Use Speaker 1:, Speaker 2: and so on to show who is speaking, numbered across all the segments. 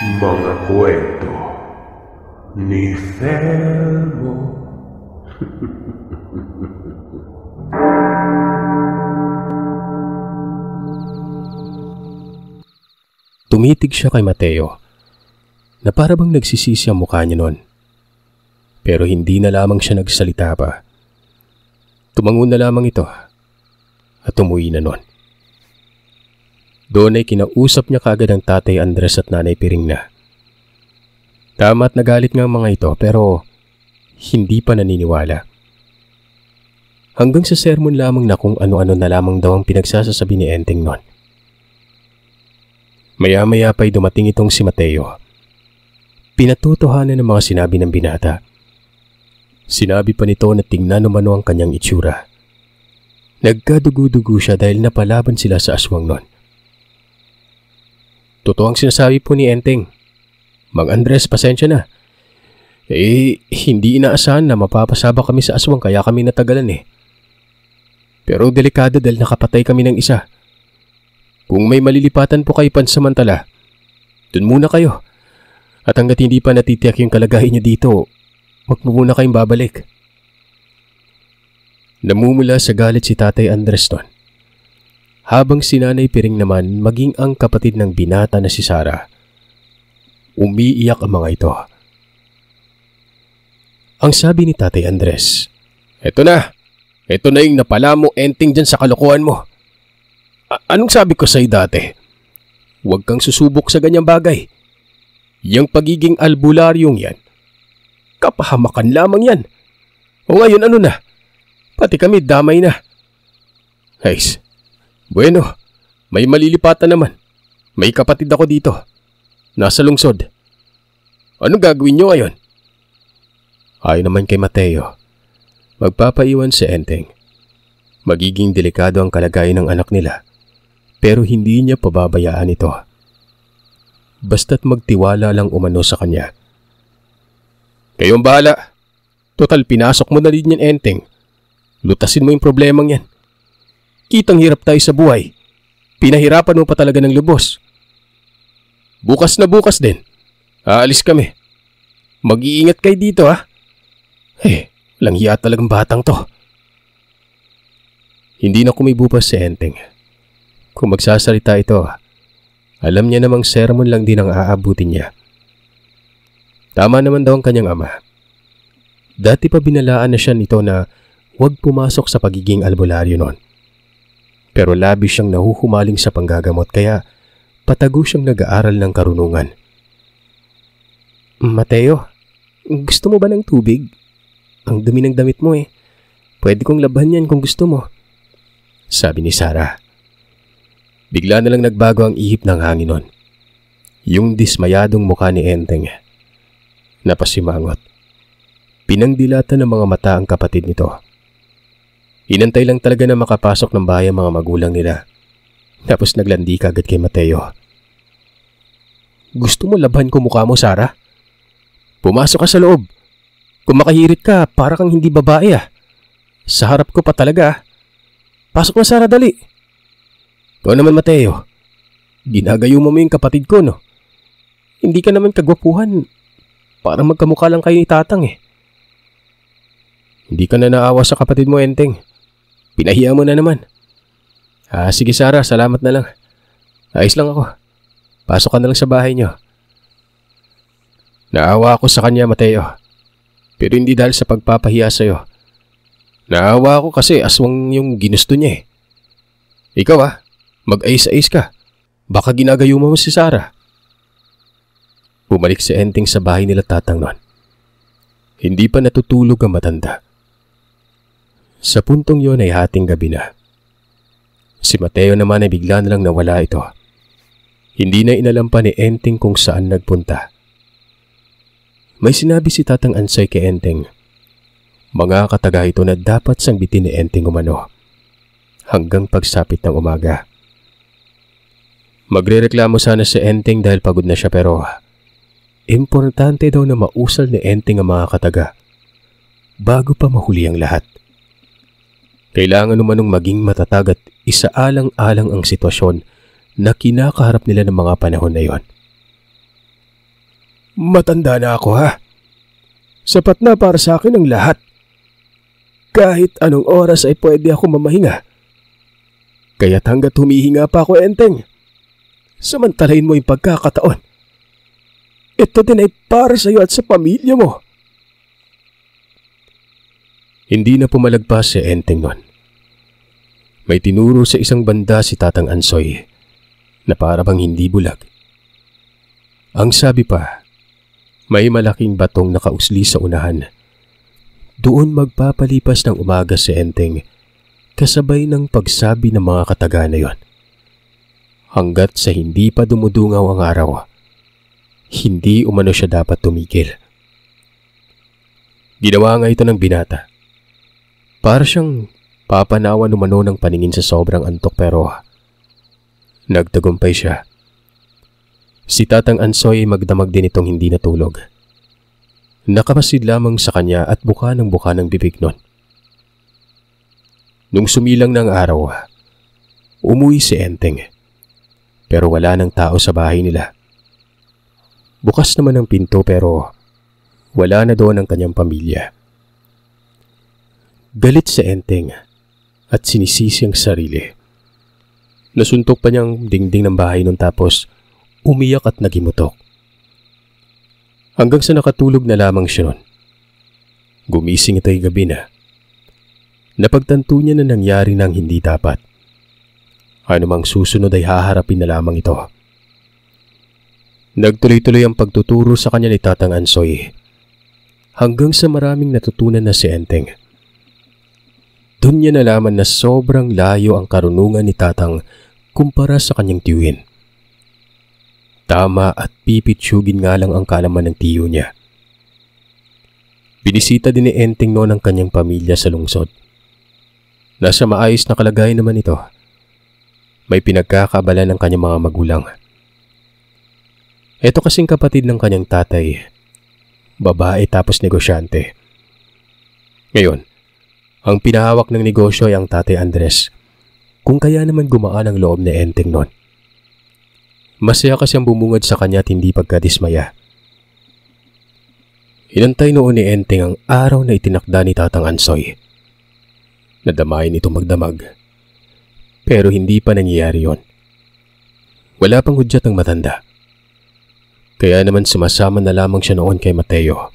Speaker 1: Mga kwento ni Felmo.
Speaker 2: Tumitig siya kay Mateo na para bang nagsisisi ang mukha niya noon. Pero hindi na lamang siya nagsalita pa. Tumango na lamang ito at umuwi na noon. Doon ay kinausap niya kaagad ang tatay Andres at nanay Piringna. Tama at nagalit nga ang mga ito pero hindi pa naniniwala. Hanggang sa sermon lamang na kung ano-ano na lamang daw ang pinagsasasabi ni Enteng noon. Maya-maya pa'y dumating itong si Mateo. Pinatotohanan ng mga sinabi ng binata. Sinabi pa nito na tingnan umano ang kanyang itsura. Nagkadugo-dugo siya dahil napalaban sila sa aswang noon. Totoo ang sinasabi po ni Enteng. Mang Andres, pasensya na. Hindi inaasahan na mapapasaba kami sa aswang kaya kami natagalan . Pero delikado dahil nakapatay kami ng isa. Kung may malilipatan po kayo pansamantala, dun muna kayo. At hanggat hindi pa natitiyak yung kalagayan niyo dito, wag mo muna kayong babalik. Namumula sa galit si Tatay Andres doon. Habang si Nanay Piring naman maging ang kapatid ng binata na si Sarah. Umiiyak ang mga ito. Ang sabi ni Tatay Andres, Ito na yung napala mo Enteng dyan sa kalokohan mo. Anong sabi ko sa'yo dati? Huwag kang susubok sa ganyang bagay. Yang pagiging albularyong yan, kapahamakan lamang yan. O ngayon ano na? Pati kami damay na. Guys, bueno, may malilipatan naman. May kapatid ako dito. Nasa lungsod. Anong gagawin nyo ngayon? Ayon naman kay Mateo, magpapaiwan si Enteng. Magiging delikado ang kalagayan ng anak nila, pero hindi niya pababayaan ito. Basta't magtiwala lang umano sa kanya. Kayong bahala. Total pinasok mo na din yan, Enteng. Lutasin mo yung problemang yan. Kitang hirap tayo sa buhay. Pinahirapan mo pa talaga ng lubos. Bukas na bukas din. Aalis kami. Mag-iingat kayo dito ha. Walang hiya talagang batang to. Hindi na kumibupas si Enteng. Kung magsasalita ito, alam niya namang sermon lang din ang aabutin niya. Tama naman daw ang kanyang ama. Dati pa binalaan na siya nito na huwag pumasok sa pagiging albularyo noon. Pero labis siyang nahuhumaling sa panggagamot kaya patago siyang nag-aaral ng karunungan. Mateo, gusto mo ba ng tubig? Ang dumi ng damit mo . Pwede kong labahan yan kung gusto mo. Sabi ni Sarah. Bigla na lang nagbago ang ihip ng hangin nun. Yung dismayadong mukha ni Enteng. Napasimangot. Pinangdilatan ng mga mata ang kapatid nito. Inantay lang talaga na makapasok ng bahay ang mga magulang nila. Tapos naglandi kagad kay Mateo. Gusto mo labahan ko mukha mo, Sarah? Pumasok ka sa loob. Kung makahirit ka, para kang hindi babae . Sa harap ko pa talaga . Pasok na, Sarah, dali. Ikaw naman, Mateo. Ginagayo mo yung kapatid ko, no? Hindi ka naman kagwapuhan. Parang magkamukha lang kayo ni Tatang . Hindi ka na naawa sa kapatid mo, Enteng. Pinahiya mo na naman. Sige, Sarah, salamat na lang. Ayos lang ako. Pasok ka na lang sa bahay niyo. Naawa ako sa kanya, Mateo. Pero hindi dahil sa pagpapahiya sa'yo. Naawa ako kasi aswang yung ginusto niya . Ikaw mag-ayos-ayos ka. Baka ginagayo mo si Sarah. Bumalik si Enteng sa bahay nila Tatang noon. Hindi pa natutulog ang matanda. Sa puntong yon ay hating gabi na. Si Mateo naman ay bigla na lang nawala ito. Hindi na inalam pa ni Enteng kung saan nagpunta. May sinabi si Tatang Ansay kay Enteng. Mga kataga ito na dapat sangbitin ni Enteng umano. Hanggang pagsapit ng umaga. Magrereklamo sana si Enteng dahil pagod na siya pero importante daw na mausal ni Enteng ang mga kataga bago pa mahuli ang lahat. Kailangan umanong maging matatag at isaalang-alang ang sitwasyon na kinakaharap nila ng mga panahon na yon. Matanda na ako ha. Sapat na para sa akin ang lahat. Kahit anong oras ay pwede ako mamahinga. Kaya't hanggat humihinga pa ako, Enteng, samantalahin mo yung pagkakataon. Ito din ay para sa iyo at sa pamilya mo. Hindi na pumalagpas si Enteng nun. May tinuro sa isang banda si Tatang Ansoy na para bang hindi bulag. Ang sabi pa, may malaking batong nakausli sa unahan. Doon magpapalipas ng umaga si Enteng kasabay ng pagsabi ng mga kataga na yon. Hanggat sa hindi pa dumudungaw ang araw, hindi umano siya dapat tumigil. Ginawa nga ito ng binata. Para siyang papanawan umano ng paningin sa sobrang antok pero nagtagumpay siya. Si Tatang Ansoy ay magdamag din itong hindi natulog. Nakamasid lamang sa kanya at buka ng bibig nun. Nung sumilang ng araw, umuwi si Enteng. Pero wala ng tao sa bahay nila. Bukas naman ang pinto pero wala na doon ang kanyang pamilya. Galit si Enteng at sinisisi ang sarili. Nasuntok pa niyang dingding ng bahay nun tapos umiyak at nagimutok. Hanggang sa nakatulog na lamang siya nun. Gumising ito'y gabi na. Napagtanto niya na nangyari ng hindi dapat. Anumang susunod ay haharapin na lamang ito. Nagtuloy-tuloy ang pagtuturo sa kanya ni Tatang Ansoy hanggang sa maraming natutunan na si Enteng. Doon niya nalaman na sobrang layo ang karunungan ni Tatang kumpara sa kanyang tiyuhin. Tama at pipitsugin nga lang ang kalaman ng tiyo niya. Binisita din ni Enteng noon ang kanyang pamilya sa lungsod. Nasa maayos na kalagayan naman ito. May pinagkakabala ng kanyang mga magulang. Ito kasing kapatid ng kanyang tatay, babae tapos negosyante. Ngayon, ang pinahawak ng negosyo ay ang Tatay Andres, kung kaya naman gumaan ang loob ni Enteng noon. Masaya kasi ang bumungad sa kanya at hindi pagkadismaya. Inantay noon ni Enteng ang araw na itinakda ni Tatang Ansoy. Nadamayin ito magdamag. Pero hindi pa nangyayari yon. Wala pang hudyat ang matanda. Kaya naman sumasama na lamang siya noon kay Mateo.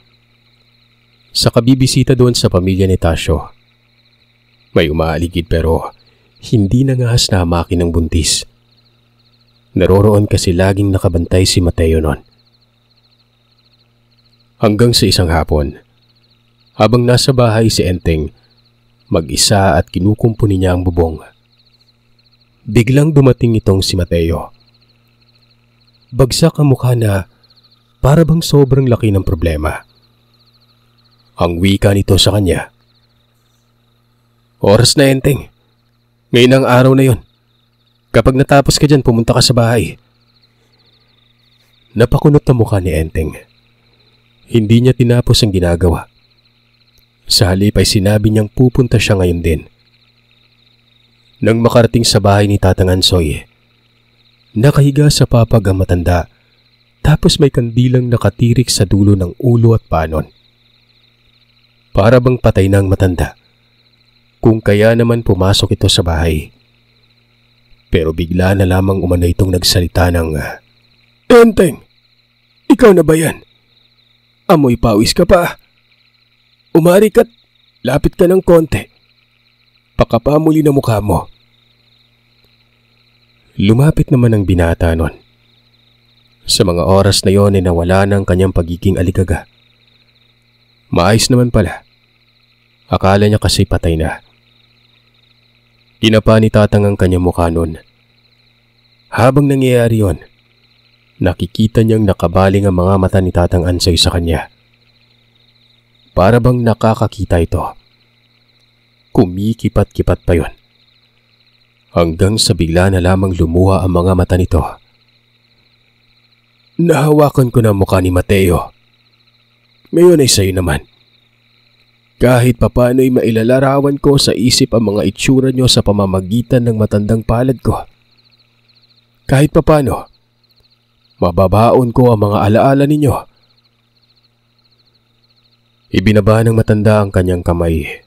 Speaker 2: Sa kabibisita doon sa pamilya ni Tasyo, may umaaligid pero hindi nangahas na hamakin ng buntis. Naroroon kasi laging nakabantay si Mateo noon. Hanggang sa isang hapon, habang nasa bahay si Enteng, mag-isa at kinukumpuni niya ang bubong. Biglang dumating itong si Mateo. Bagsak ang mukha na para bang sobrang laki ng problema. Ang wika nito sa kanya, "Oras na, Enteng. Ngayon ang araw na yon. Kapag natapos ka dyan, pumunta ka sa bahay." Napakunot na mukha ni Enteng. Hindi niya tinapos ang ginagawa. Sa halip ay sinabi niyang pupunta siya ngayon din. Nang makarating sa bahay ni Tatang Ansoy, nakahiga sa papag ang matanda, tapos may kandilang nakatirik sa dulo ng ulo at panon. Para bang patay na ang matanda. Kung kaya naman pumasok ito sa bahay. Pero bigla na lamang umano itong nagsalita ng, "Enteng, ikaw na ba yan? Amoy pawis ka pa. Umari ka't lapit ka ng konti. Pakapamuli na mukha mo." Lumapit naman ang binata nun. Sa mga oras na yon ay nawala ng kanyang pagiging aligaga. Maayos naman pala. Akala niya kasi patay na. Tinapa ni Tatang ang kanyang mukha nun. Habang nangyayari yon, nakikita niyang nakabaling ang mga mata ni Tatang Ansoy sa kanya. Para bang nakakakita ito. Kumikipat-kipat pa yon. Hanggang sa bigla na lamang lumuha ang mga mata nito. "Nahawakan ko na ang mukha ni Mateo. Ngayon ay sa'yo naman. Kahit papano'y mailalarawan ko sa isip ang mga itsura nyo sa pamamagitan ng matandang palad ko. Kahit papano, mababaon ko ang mga alaala ninyo Ibinaba ng matanda ang kanyang kamay.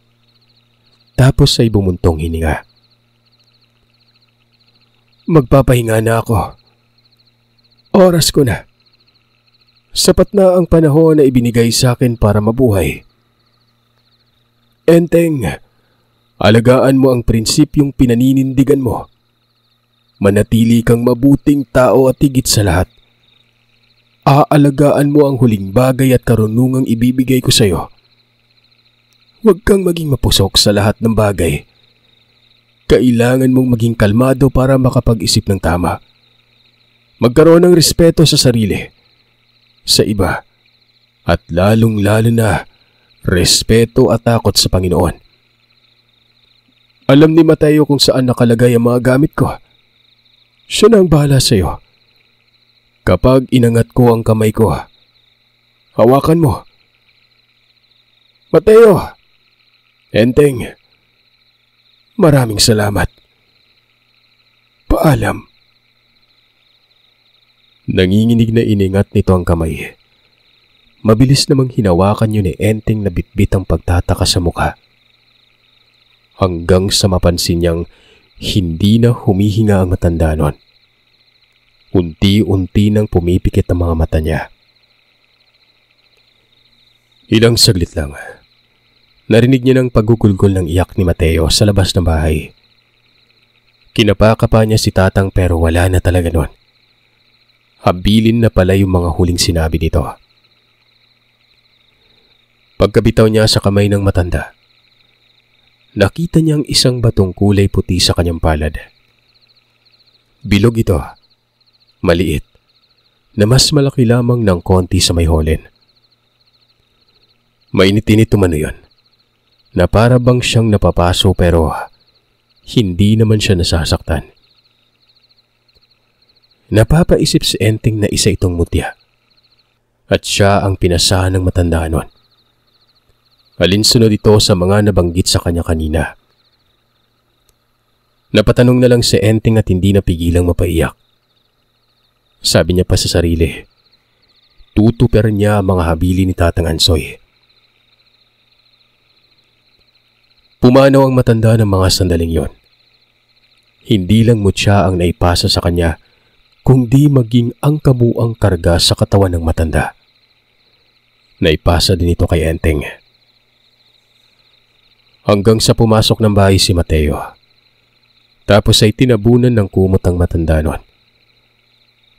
Speaker 2: Tapos ay bumuntong hininga. Magpapahinga na ako. Oras ko na. Sapat na ang panahon na ibinigay sa akin para mabuhay. Enteng, alagaan mo ang prinsipyong pinaninindigan mo. Manatili kang mabuting tao at higit sa lahat. Aalagaan mo ang huling bagay at karunungang ibibigay ko sa iyo. Huwag kang maging mapusok sa lahat ng bagay. Kailangan mong maging kalmado para makapag-isip ng tama. Magkaroon ng respeto sa sarili, sa iba, at lalong-lalo na respeto at takot sa Panginoon. Alam ni Mateo kung saan nakalagay ang mga gamit ko. Siya na ang bahala sa iyo. Kapag inangat ko ang kamay ko, hawakan mo. Mateo! Enteng! Maraming salamat. Paalam. Nanginginig na iningat nito ang kamay. Mabilis namang hinawakan yun ni Enteng na bitbit ang pagtataka sa mukha. Hanggang sa mapansin niyang hindi na humihinga ang matanda nun. Unti-unti nang pumipikit ang mga mata niya. Ilang saglit lang. Narinig niya ng pagugulgol ng iyak ni Mateo sa labas ng bahay. Kinapaka pa niya si tatang pero wala na talaga nun. Habilin na pala yung mga huling sinabi nito. Pagkabitaw niya sa kamay ng matanda, nakita niyang isang batong kulay puti sa kanyang palad. Bilog ito, maliit, na mas malaki lamang ng konti sa may holen. Mainit-init umano yun, na para bang siyang napapaso pero hindi naman siya nasasaktan. Napapaisip si Enteng na isa itong mutya at siya ang pinasahan ng matanda nun. Alinsunod ito sa mga nabanggit sa kanya kanina. Napatanong na lang si Enteng at hindi napigilang mapaiyak. Sabi niya pa sa sarili, tutuper niya ang mga habili ni Tatang Ansoy. Pumanaw ang matanda ng mga sandaling yon. Hindi lang mutya ang naipasa sa kanya, kundi maging ang kabuang karga sa katawan ng matanda. Naipasa din ito kay Enteng. Hanggang sa pumasok ng bahay si Mateo. Tapos ay tinabunan ng kumot ang matanda nun.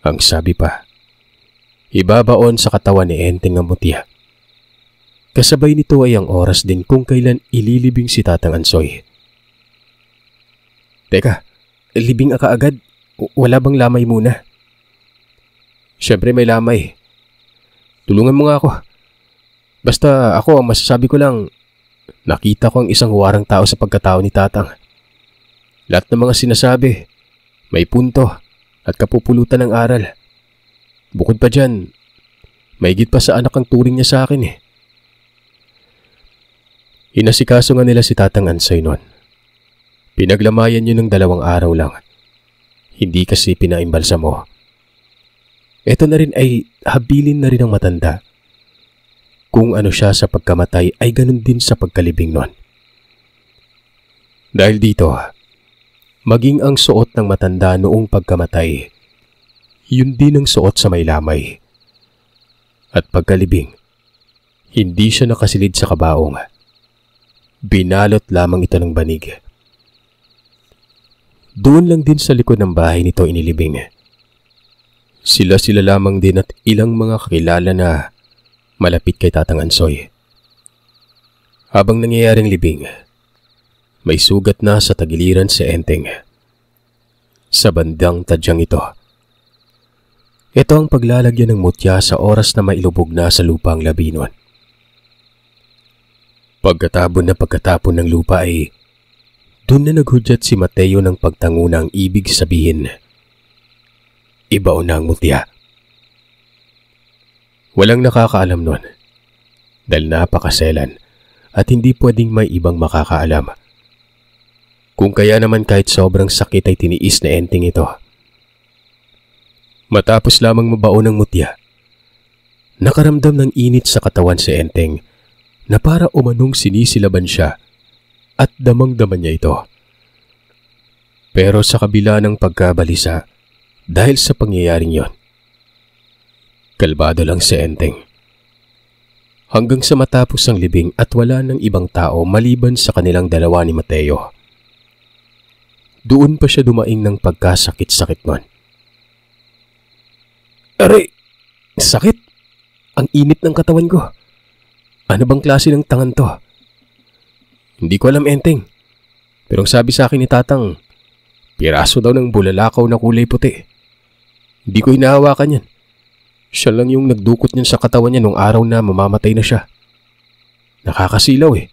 Speaker 2: Ang sabi pa, ibabaon sa katawan ni Enteng ang mutya. Kasabay nito ay ang oras din kung kailan ililibing si Tatang Ansoy. Teka, libing ka agad? Wala bang lamay muna? Siyempre may lamay. Tulungan mo nga ako. Basta ako ang masasabi ko lang, nakita ko ang isang huwarang tao sa pagkatao ni Tatang. Lahat ng mga sinasabi, may punto at kapupulutan ng aral. Bukod pa dyan, may higit pa sa anak ang turing niya sa akin eh. Inasikaso nga nila si Tatang Ansoy nun. Pinaglamayan yun ng 2 araw lang. Hindi kasi pinaimbalsa mo. Ito na rin ay habilin na rin ang matanda. Kung ano siya sa pagkamatay ay ganun din sa pagkalibing nun. Dahil dito, maging ang suot ng matanda noong pagkamatay, yun din ang suot sa may lamay. At pagkalibing, hindi siya nakasilid sa kabaong. Binalot lamang ito ng banig. Doon lang din sa likod ng bahay nito inilibing. Sila lamang din at ilang mga kakilala na malapit kay Tatang Ansoy. Habang nangyayaring libing, may sugat na sa tagiliran si Enteng. Sa bandang tadyang ito. Ito ang paglalagyan ng mutya sa oras na mailubog na sa lupa ang labinon. Pagkatapon ng lupa ay doon na naghudyat si Mateo ng pagtangunang ibig sabihin. Ibaon na ang mutya. Walang nakakaalam nun dahil napakaselan at hindi pwedeng may ibang makakaalam. Kung kaya naman kahit sobrang sakit ay tiniis na Enteng ito. Matapos lamang mabaon ng mutya, nakaramdam ng init sa katawan si Enteng na para umanong sinisilaban siya at damang-daman niya ito. Pero sa kabila ng pagkabalisa dahil sa pangyayaring yon, kalmado lang si Enteng. Hanggang sa matapos ang libing at wala ng ibang tao maliban sa kanilang dalawa ni Mateo. Doon pa siya dumaing ng pagkasakit-sakit nun. Aray! Sakit! Ang init ng katawan ko. Ano bang klase ng tangan to? Hindi ko alam, Enteng. Pero ang sabi sa akin ni Tatang, piraso daw ng bulalakaw na kulay puti. Hindi ko hinahawakan yan. Siya lang yung nagdukot niyan sa katawan niya nung araw na mamamatay na siya. Nakakasilaw eh.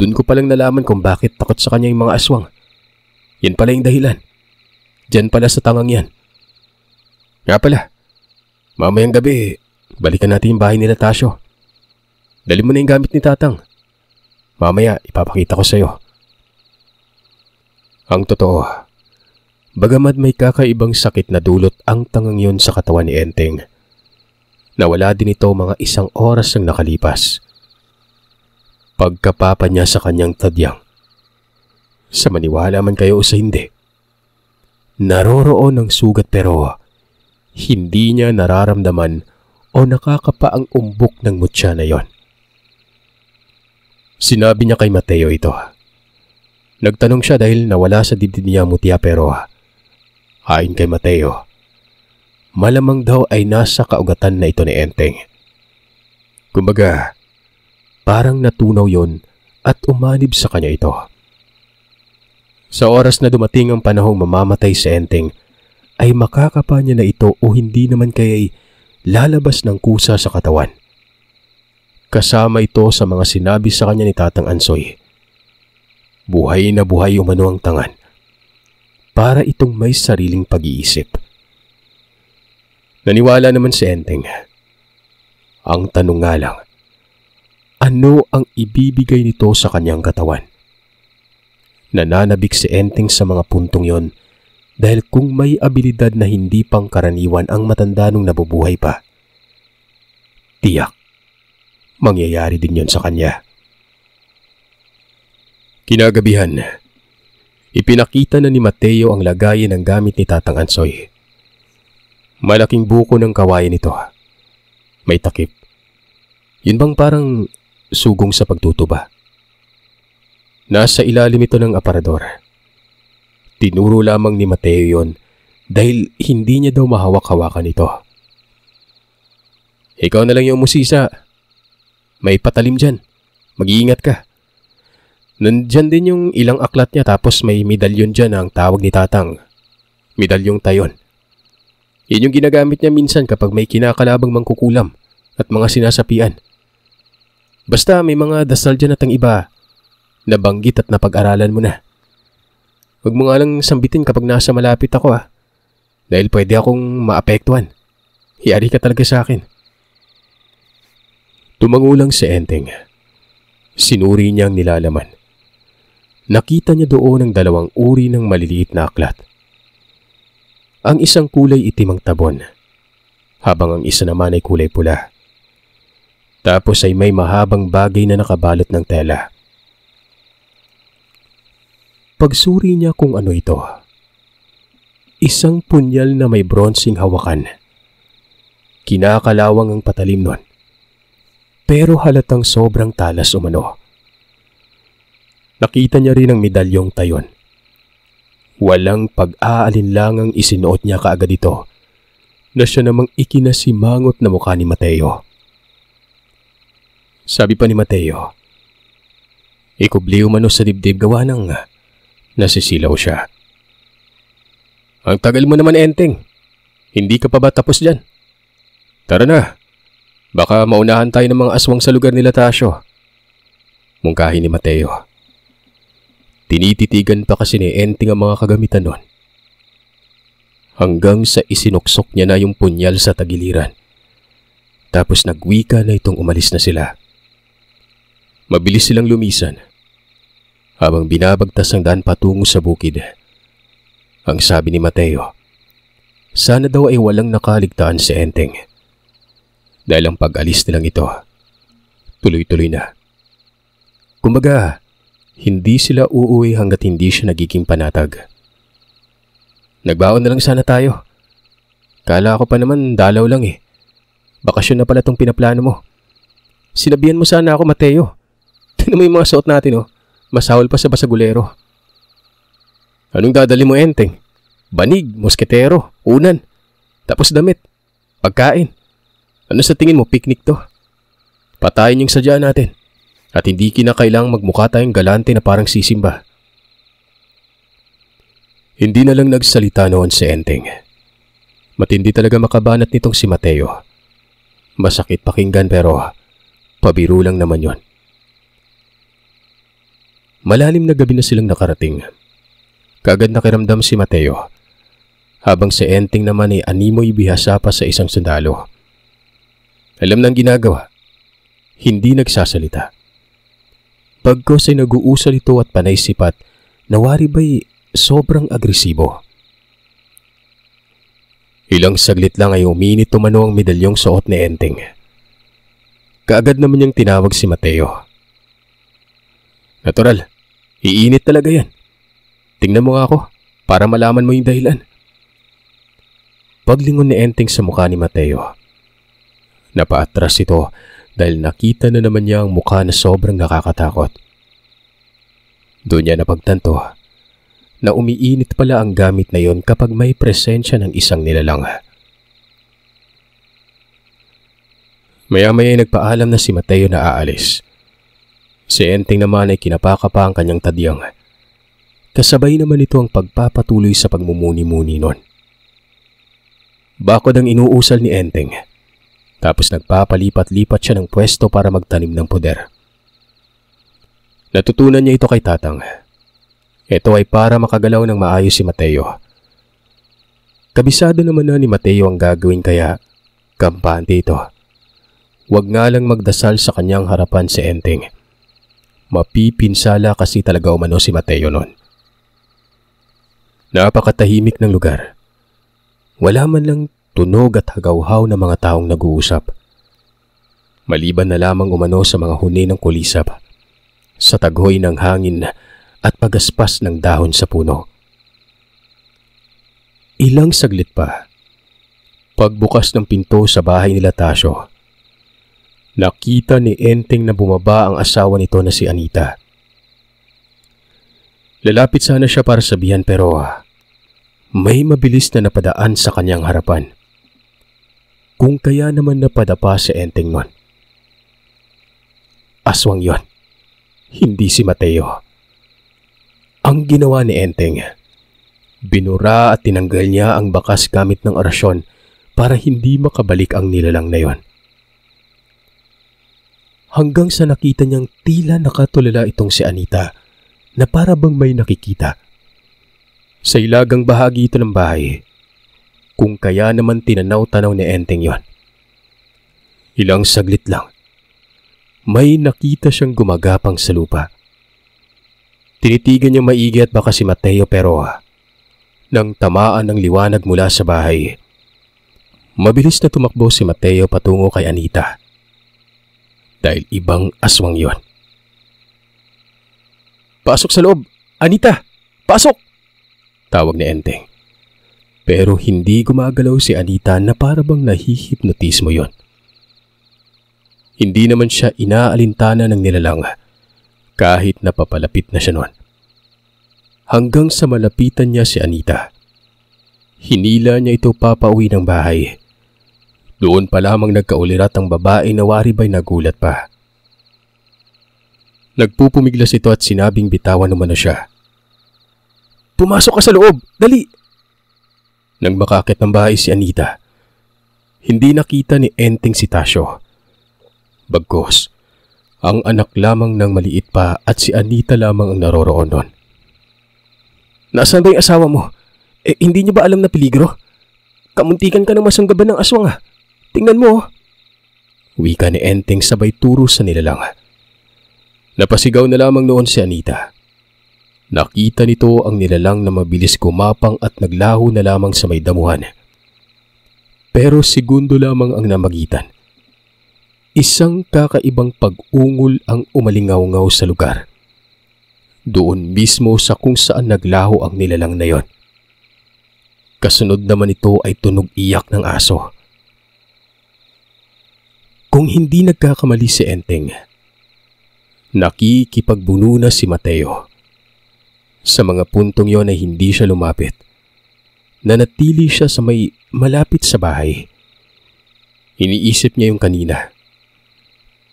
Speaker 2: Doon ko palang nalaman kung bakit takot sa kanya yung mga aswang. Yan pala yung dahilan. Diyan pala sa tangang yan. Nga pala, mamayang gabi, balikan natin yung bahay nila Tasyo. Dali mo na yung gamit ni Tatang. Mamaya, ipapakita ko sa'yo. Ang totoo, bagamat may kakaibang sakit na dulot ang tangang yon sa katawan ni Enteng, nawala din ito mga 1 oras ang nakalipas. Pagkapapa niya sa kanyang tadyang, sa maniwala man kayo o sa hindi, naroroon ang sugat pero hindi niya nararamdaman o nakakapa ang umbok ng mutya na yon. Sinabi niya kay Mateo ito. Nagtanong siya dahil nawala sa dibdib niya mutya pero ayon kay Mateo, malamang daw ay nasa kaugatan na ito ni Enteng. Kumbaga, parang natunaw yon at umanib sa kanya ito. Sa oras na dumating ang panahong mamamatay si Enteng, ay makakapa niya na ito o hindi naman kaya'y lalabas ng kusa sa katawan. Kasama ito sa mga sinabi sa kanya ni Tatang Ansoy. Buhay na buhay umano ang tangan para itong may sariling pag-iisip. Naniwala naman si Enteng. Ang tanong nga lang, ano ang ibibigay nito sa kanyang katawan? Nananabik si Enteng sa mga puntong yon dahil kung may abilidad na hindi pangkaraniwan ang matanda nung nabubuhay pa, tiyak, mangyayari din yon sa kanya. Kinagabihan, ipinakita na ni Mateo ang lagayan ng gamit ni Tatang Ansoy. Malaking buko ng kawayan ito. May takip. Yun bang parang sugong sa pagtutuba? Nasa ilalim ito ng aparador. Tinuro lamang ni Mateo yon dahil hindi niya daw mahawak-hawakan ito. Ikaw na lang yung musisa. May patalim dyan. Mag-iingat ka. Nandyan din yung ilang aklat niya tapos may medalyon dyan ang tawag ni Tatang. Medalyong tayon. Yan yung ginagamit niya minsan kapag may kinakalabang mangkukulam at mga sinasapian. Basta may mga dasal dyan at ang iba, nabanggit at napag-aralan mo na. Huwag mo nga lang sambitin kapag nasa malapit ako dahil pwede akong maapektuhan. Hiyari ka talaga sa akin. Tumangulang si Enteng. Sinuri niya ang nilalaman. Nakita niya doon ang 2 uri ng maliliit na aklat. Ang isang kulay itim ang tabon, habang ang isa naman ay kulay pula. Tapos ay may mahabang bagay na nakabalot ng tela. Pagsuri niya kung ano ito, isang punyal na may bronseng hawakan. Kinakalawang ang patalim nun, pero halatang sobrang talas umano. Nakita niya rin ang medalyong tayon. Walang pag-aalinlangang isinuot niya kaagad ito na siya namang ikinasimangot na mukha ni Mateo. Sabi pa ni Mateo, ikubli umano sa dibdib gawa ng nasisilaw siya. Ang tagal mo naman, Enteng. Hindi ka pa ba tapos dyan? Tara na. Baka maunahan tayo ng mga aswang sa lugar nila Tasyo. Mungkahi ni Mateo. Tinititigan pa kasi ni Enteng ang mga kagamitan nun. Hanggang sa isinuksok niya na yung punyal sa tagiliran. Tapos nagwika na itong umalis na sila. Mabilis silang lumisan. Habang binabagtas ang daan patungo sa bukid. Ang sabi ni Mateo, sana daw ay walang nakaligtaan si Enteng. Dahil ang pag-alis nilang ito, tuloy-tuloy na. Kumbaga, hindi sila uuwi hanggat hindi siya nagiging panatag. Nagbaon na lang sana tayo. Kala ko pa naman dalaw lang eh. Bakasyon na pala tong pinaplano mo. Sinabihan mo sana ako, Mateo. Tignan mo yung mga suot natin oh. Masahol pa sa basagulero. Anong dadali mo, Enteng? Banig, mosketero, unan. Tapos damit, pagkain. Ano sa tingin mo, picnic to? Patayin yung sadya natin. At hindi kinakailangang magmukha tayong galante na parang sisimba. Hindi na lang nagsalita noon si Enteng. Matindi talaga makabanat nitong si Mateo. Masakit pakinggan pero pabiro lang naman yon. Malalim na gabi na silang nakarating. Kaagad nakiramdam si Mateo. Habang si Enteng naman ay animoy bihasa pa sa isang sundalo. Alam nang ginagawa. Hindi nagsasalita. Pagkos ay nag-uusal ito at panay sipat, nawari ba'y sobrang agresibo. Ilang saglit lang ay uminit tumano ang medalyong suot ni Enteng. Kaagad naman niyang tinawag si Mateo. Natural, iinit talaga yan. Tingnan mo nga ako para malaman mo yung dahilan. Paglingon ni Enteng sa mukha ni Mateo. Napaatras ito dahil nakita na naman niya ang mukha na sobrang nakakatakot. Doon niya napagtanto na umiinit pala ang gamit na yon kapag may presensya ng isang nilalang. Maya-maya nagpaalam na si Mateo na aalis. Si Enteng naman ay kinapaka pa ang kanyang tadyang. Kasabay naman ito ang pagpapatuloy sa pagmumuni-muni nun. Bakod ang inuusal ni Enteng. Tapos nagpapalipat-lipat siya ng pwesto para magtanim ng puder. Natutunan niya ito kay Tatang. Ito ay para makagalaw ng maayos si Mateo. Kabisado naman na ni Mateo ang gagawin kaya kampante ito. Huwag nga lang magdasal sa kanyang harapan si Enteng. Mapipinsala kasi talaga umano si Mateo noon. Napakatahimik ng lugar. Wala man lang tunog at hagaw-haw ng mga taong nag-uusap. Maliban na lamang umano sa mga huni ng kulisap, sa taghoy ng hangin at pagaspas ng dahon sa puno. Ilang saglit pa, pagbukas ng pinto sa bahay nila Tasyo, nakita ni Enteng na bumaba ang asawa nito na si Anita. Lalapit sana siya para sabihan pero may mabilis na napadaan sa kanyang harapan. Kung kaya naman napadapa si Enteng nun. Aswang yon, hindi si Mateo. Ang ginawa ni Enteng, binura at tinanggal niya ang bakas gamit ng orasyon para hindi makabalik ang nilalang na yon. Hanggang sa nakita niyang tila nakatulala itong si Anita na para bang may nakikita. Sa ilagang bahagi ito ng bahay, kung kaya naman tinanaw-tanaw ni Enteng yon. Ilang saglit lang, may nakita siyang gumagapang sa lupa. Tinitigan niya maigi at baka si Mateo pero nang tamaan ng liwanag mula sa bahay, mabilis na tumakbo si Mateo patungo kay Anita. Dahil ibang aswang yon. Pasok sa loob! Anita! Pasok! Tawag ni Enteng. Pero hindi gumagalaw si Anita na para bang nahihipnotismo yon. Hindi naman siya inaalintana ng nilalang kahit napapalapit na siya noon. Hanggang sa malapitan niya si Anita. Hinila niya ito papauwi ng bahay. Doon pa lamang nagkaulirat ang babae na wari ba'y nagulat pa. Nagpupumiglas ito at sinabing bitawan naman na siya. Pumasok ka sa loob! Dali! Nang makakit ng bahay si Anita, hindi nakita ni Enteng si Tasyo. Bagkus, ang anak lamang ng maliit pa at si Anita lamang ang naroroon doon. Nasaan ba yung asawa mo? Hindi niyo ba alam na peligro? Kamuntikan ka ng masunggaban ng aswang Tingnan mo. Wika ni Enteng sabay turo sa nilalang. Napasigaw na lamang noon si Anita. Nakita nito ang nilalang na mabilis kumapang at naglaho na lamang sa may damuhan. Pero segundo lamang ang namagitan. Isang kakaibang pag-ungol ang umalingaw-ngaw sa lugar. Doon mismo sa kung saan naglaho ang nilalang na yon. Kasunod naman ito ay tunog iyak ng aso. Kung hindi nagkakamali si Enteng, nakikipagbuno na si Mateo. Sa mga puntong yon ay hindi siya lumapit. Nanatili siya sa may malapit sa bahay. Iniisip niya yung kanina.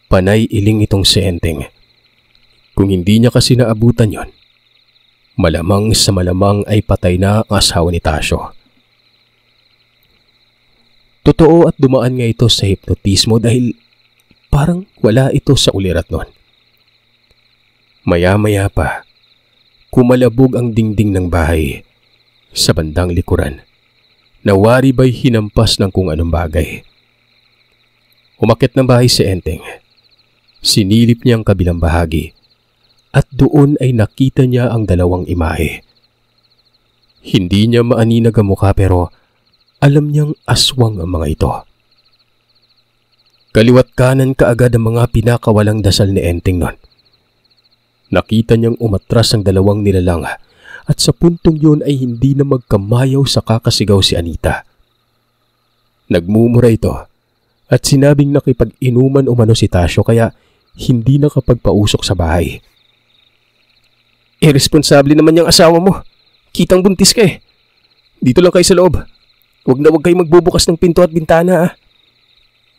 Speaker 2: Panay iling itong si Enteng. Kung hindi niya kasi naabutan yon, malamang sa malamang ay patay na ang asawa ni Tasyo. Totoo at dumaan nga ito sa hipnotismo dahil parang wala ito sa ulirat nun. Maya-maya pa, kumalabog ang dingding ng bahay sa bandang likuran. Nawari ba'y hinampas ng kung anong bagay. Umakyat ng bahay si Enteng. Sinilip niya ang kabilang bahagi at doon ay nakita niya ang dalawang imahe. Hindi niya maaninag ang mukha pero alam niyang aswang ang mga ito. Kaliwat kanan kaagad ang mga pinakawalang dasal ni Enteng nun. Nakita niyang umatras ang dalawang nilalang at sa puntong yun ay hindi na magkamayaw sa kakasigaw si Anita. Nagmumura ito at sinabing nakipag-inuman umano si Tasyo kaya hindi nakapagpausok sa bahay. Irresponsable naman yung asawa mo. Kitang buntis ka eh. Dito lang kayo sa loob. Huwag kayo magbubukas ng pinto at bintana.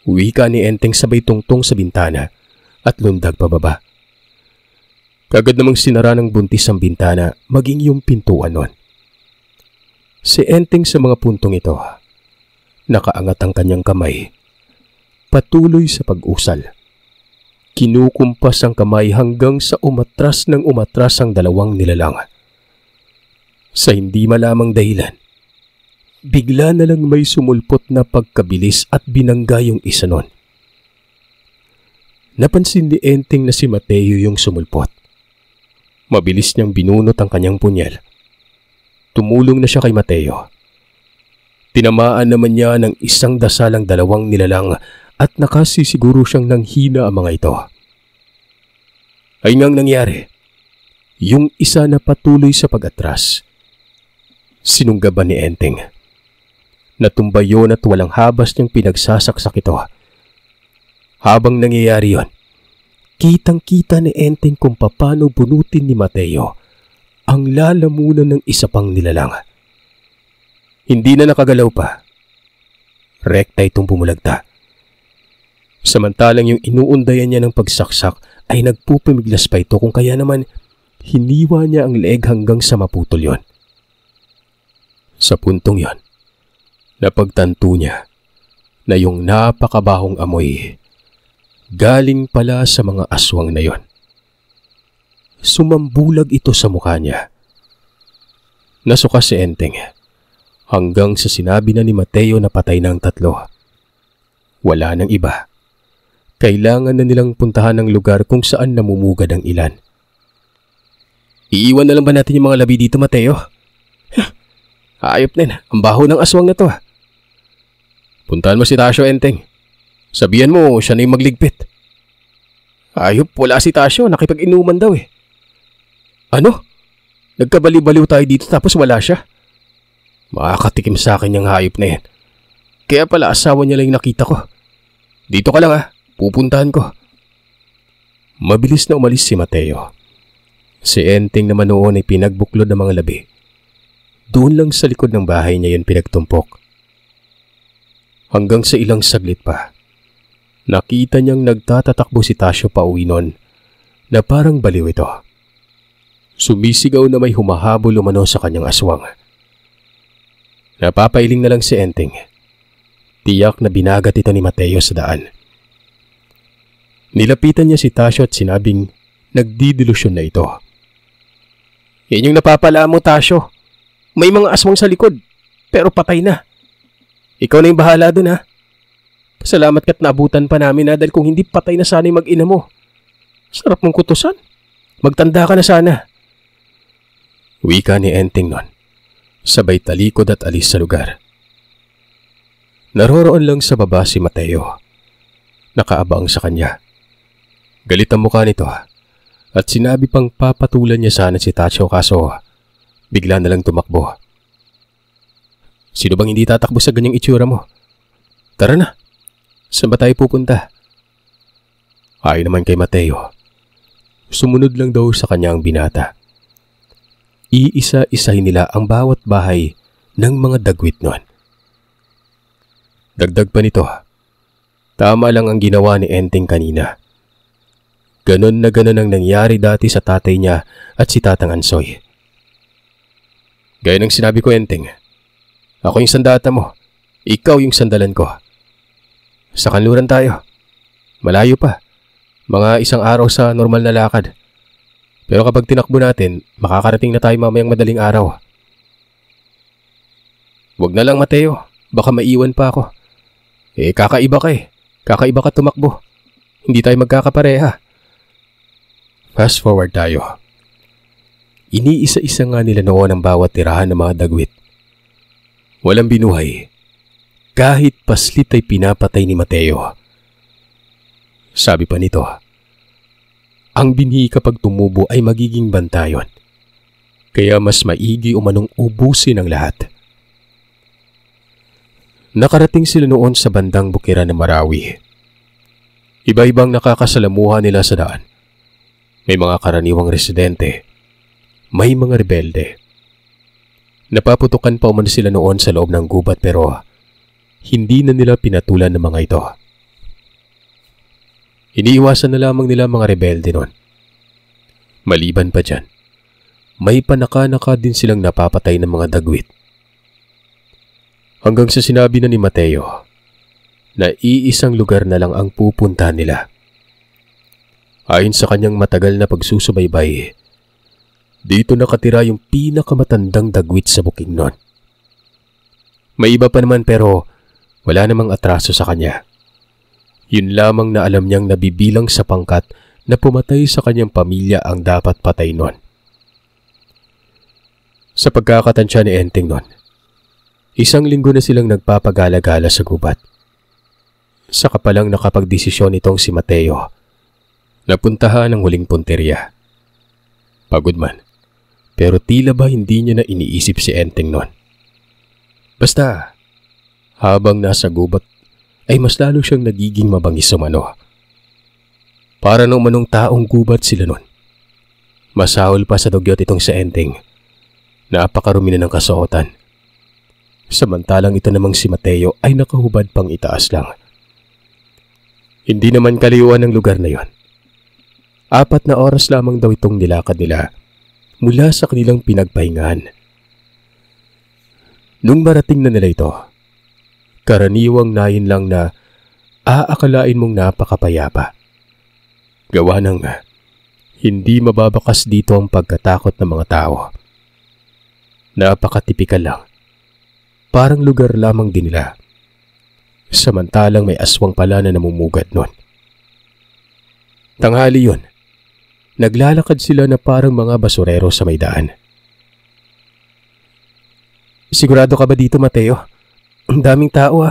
Speaker 2: Wika ni Enteng sabay tungtong sa bintana at lundag pababa. Kagad namang sinara ng buntis ang bintana maging yung pintuan nun. Si Enteng sa mga puntong ito, nakaangat ang kanyang kamay, patuloy sa pag-usal. Kinukumpas ang kamay hanggang sa umatras ng umatras ang dalawang nilalang. Sa hindi malamang dahilan, bigla na lang may sumulpot na pagkabilis at binangga yung isa nun. Napansin ni Enteng na si Mateo yung sumulpot. Mabilis niyang binunot ang kanyang punyal. Tumulong na siya kay Mateo. Tinamaan naman niya ng isang dasal ang dalawang nilalang at nakasisiguro siyang nanghina ang mga ito. Ay ngang nangyari, yung isa na patuloy sa pag-atras. Sinunggaban ni Enteng. Natumba yun at walang habas niyang pinagsasaksak ito. Habang nangyayari yon, kitang-kita ni Enteng kung paano bunutin ni Mateo ang lalamunan ng isa pang nilalang. Hindi na nakagalaw pa. Rekta itong bumulagta. Samantalang yung inuundayan niya ng pagsaksak ay nagpupumiglas pa ito kung kaya naman hiniwa niya ang leeg hanggang sa maputol yon. Sa puntong yon, napagtanto niya na yung napakabahong amoy galing pala sa mga aswang na yon. Sumambulag ito sa mukha niya. Nasuka si Enteng hanggang sa sinabi na ni Mateo na patay na ang tatlo. Wala nang iba. Kailangan na nilang puntahan ang lugar kung saan namumugad ang ilan. Iiwan na lang ba natin yung mga labi dito, Mateo? Ayop na yun. Ang baho ng aswang na to. Puntahan mo si Tasyo, Enteng. Sabihan mo siya na yung magligpit. Ayop, wala si Tasyo. Nakipag-inuman daw eh. Ano? Nagkabali-baliw tayo dito tapos wala siya? Makakatikim sa akin yung hayop na yan. Kaya pala asawa niya lang yung nakita ko. Dito ka lang ha. Pupuntahan ko. Mabilis na umalis si Mateo. Si Enteng naman noon ay pinagbuklod ng mga labi. Doon lang sa likod ng bahay niya yun pinagtumpok. Hanggang sa ilang saglit pa, nakita niyang nagtatatakbo si Tasyo pa uwi nun na parang baliw ito. Sumisigaw na may humahabol umano sa kanyang aswang. Napapailing na lang si Enteng. Tiyak na binagat ito ni Mateo sa daan. Nilapitan niya si Tasyo at sinabing nagdidelusyon na ito. Yan yung napapala mo, Tasyo. May mga aswang sa likod, pero patay na. Ikaw na yung bahala dun ha. Salamat ka't naabutan pa namin ha dahil kung hindi patay na sana yung mag-ina mo. Sarap mong kutusan. Magtanda ka na sana. Wika ni Enteng nun. Sabay talikod at alis sa lugar. Naroroon lang sa baba si Mateo. nakaabang sa kanya. Galit ang mukha nito at sinabi pang papatulan niya sana si Tacho kaso bigla na lang tumakbo. Sino bang hindi tatakbo sa ganyang itsura mo? Tara na, saan ba tayo pupunta? Ayon naman kay Mateo, sumunod lang daw sa kanya ang binata. Iisa-isahin nila ang bawat bahay ng mga dagwit noon. Dagdag pa nito, tama lang ang ginawa ni Enteng kanina. Ganon na ganon ang nangyari dati sa tatay niya at si Tatang Ansoy. Gaya ng sinabi ko, Enteng, ako yung sandata mo, ikaw yung sandalan ko. Sa kanluran tayo, malayo pa, mga isang araw sa normal na lakad. Pero kapag tinakbo natin, makakarating na tayo mamayang madaling araw. Wag na lang, Mateo, baka maiwan pa ako. Kakaiba ka kakaiba ka tumakbo. Hindi tayo magkakapareha. Fast forward tayo. Iniisa-isa nga nila noon ang bawat tirahan ng mga dagwit. Walang binuhay. Kahit paslit ay pinapatay ni Mateo. Sabi pa nito, ang binhi kapag tumubo ay magiging bantayon. Kaya mas maigi umanong ubusin ang lahat. Nakarating sila noon sa bandang bukiran ng Marawi. Iba-ibang nakakasalamuha nila sa daan. May mga karaniwang residente. May mga rebelde. Napaputukan pa umano sila noon sa loob ng gubat pero hindi na nila pinatulan ng mga ito. Iniiwasan na lamang nila mga rebelde noon. Maliban pa dyan, may panaka-naka din silang napapatay ng mga dagwit. Hanggang sa sinabi na ni Mateo na iisang lugar na lang ang pupuntahan nila. Ayon sa kanyang matagal na pagsusubaybay, dito nakatira yung pinakamatandang dagwit sa Bukidnon. May iba pa naman pero wala namang atraso sa kanya. Yun lamang na alam niyang nabibilang sa pangkat na pumatay sa kanyang pamilya ang dapat patay nun. Sa pagkakatansya ni Enteng nun, 1 linggo na silang nagpapagala-gala sa gubat. Saka pa lang nakapagdesisyon itong si Mateo. Napuntahan ang huling punteriya. Pagod man, pero tila ba hindi niya na iniisip si Enteng nun. Basta, habang nasa gubat ay mas lalo siyang nagiging mabangis umano. Para nung manong taong gubat sila nun. Masahol pa sa dugyot itong si Enteng. Napakarumi na ng kasuotan. Samantalang ito namang si Mateo ay nakahubad pang itaas lang. Hindi naman kalayuan ng lugar na yon. 4 na oras lamang daw itong nilakad nila mula sa kanilang pinagpahingahan. Nung marating na nila ito, karaniwang nahin lang na aakalain mong napakapayapa. Gawa ng hindi mababakas dito ang pagkatakot ng mga tao. Napakatipikal lang. Parang lugar lamang din nila. Samantalang may aswang pala na namumugad nun. Tanghali yun. Naglalakad sila na parang mga basurero sa may daan. Sigurado ka ba dito, Mateo? Ang daming tao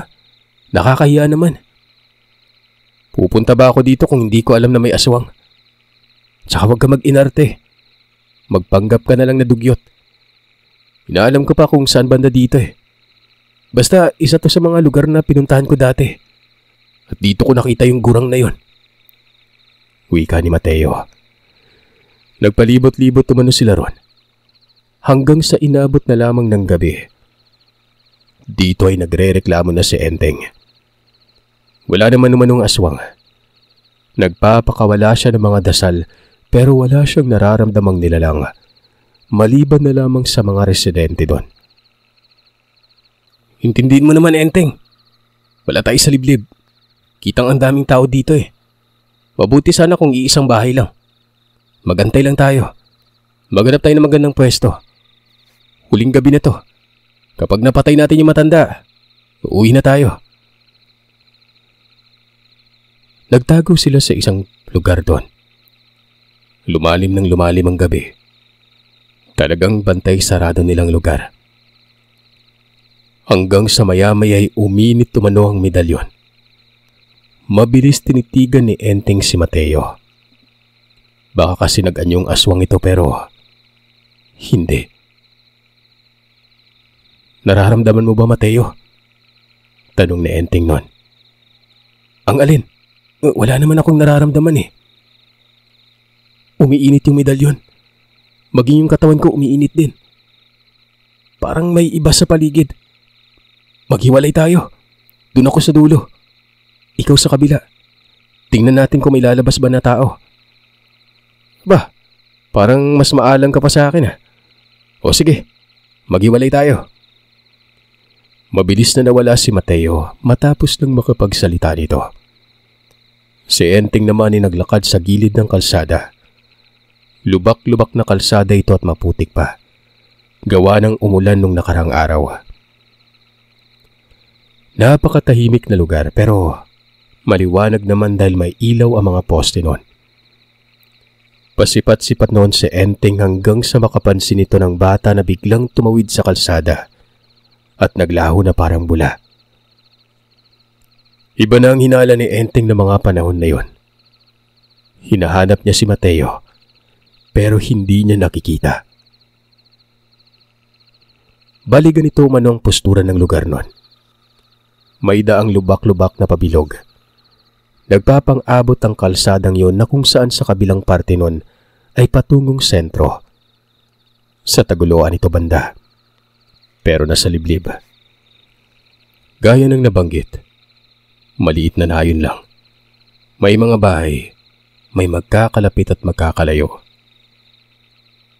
Speaker 2: Nakakahiya naman. Pupunta ba ako dito kung hindi ko alam na may aswang? Tsaka huwag ka mag-inarte. Magpanggap ka na lang na dugyot. Inaalam ko pa kung saan banda dito Basta isa to sa mga lugar na pinuntahan ko dati. At dito ko nakita yung gurang na yon. Wika ni Mateo. Nagpalibot-libot umano sila ron. Hanggang sa inabot na lamang ng gabi. Dito ay nagre-reklamo na si Enteng. Wala naman umanong aswang. Nagpapakawala siya ng mga dasal pero wala siyang nararamdamang nilalang. Maliban na lamang sa mga residente doon. Intindihin mo naman, Enteng. Wala tayo sa liblib. Kitang ang daming tao dito Mabuti sana kung iisang bahay lang. Magantay lang tayo. Maghanap tayo ng magandang pwesto. Huling gabi na to. Kapag napatay natin yung matanda, uuwi na tayo. Nagtago sila sa isang lugar doon. Lumalim ng lumalim ang gabi. Talagang bantay sarado nilang lugar. Hanggang sa maya-maya ay uminit tumano ang medalyon. Mabilis tinitigan ni Enteng si Mateo. Baka kasi nag-anyong aswang ito pero hindi. Nararamdaman mo ba, Mateo? Tanong ni Enteng noon. Ang alin? Wala naman akong nararamdaman eh. Umiinit yung medalyon. Maging yung katawan ko umiinit din. Parang may iba sa paligid. Maghiwalay tayo. Doon ako sa dulo. Ikaw sa kabila. Tingnan natin kung may lalabas ba na tao. Bah, parang mas maalam ka pa sa akin ah. O sige, maghiwalay tayo. Mabilis na nawala si Mateo matapos nang makapagsalita nito. Si Enteng naman ay naglakad sa gilid ng kalsada. Lubak-lubak na kalsada ito at maputik pa. Gawa ng umulan nung nakarang araw. Napakatahimik na lugar pero maliwanag naman dahil may ilaw ang mga poste noon. Pasipat-sipat noon si Enteng hanggang sa makapansin ito ng bata na biglang tumawid sa kalsada at naglaho na parang bula. Iba na ang hinala ni Enteng ng mga panahon na yon. Hinahanap niya si Mateo pero hindi niya nakikita. Bali ganito man ang postura ng lugar noon. May daang lubak-lubak na pabilog. Nagpapang-abot ang kalsadang yon na kung saan sa kabilang parte nun ay patungong sentro. Sa taguluan ito banda. Pero nasa liblib. Gaya ng nabanggit, maliit na nayon lang. May mga bahay, may magkakalapit at magkakalayo.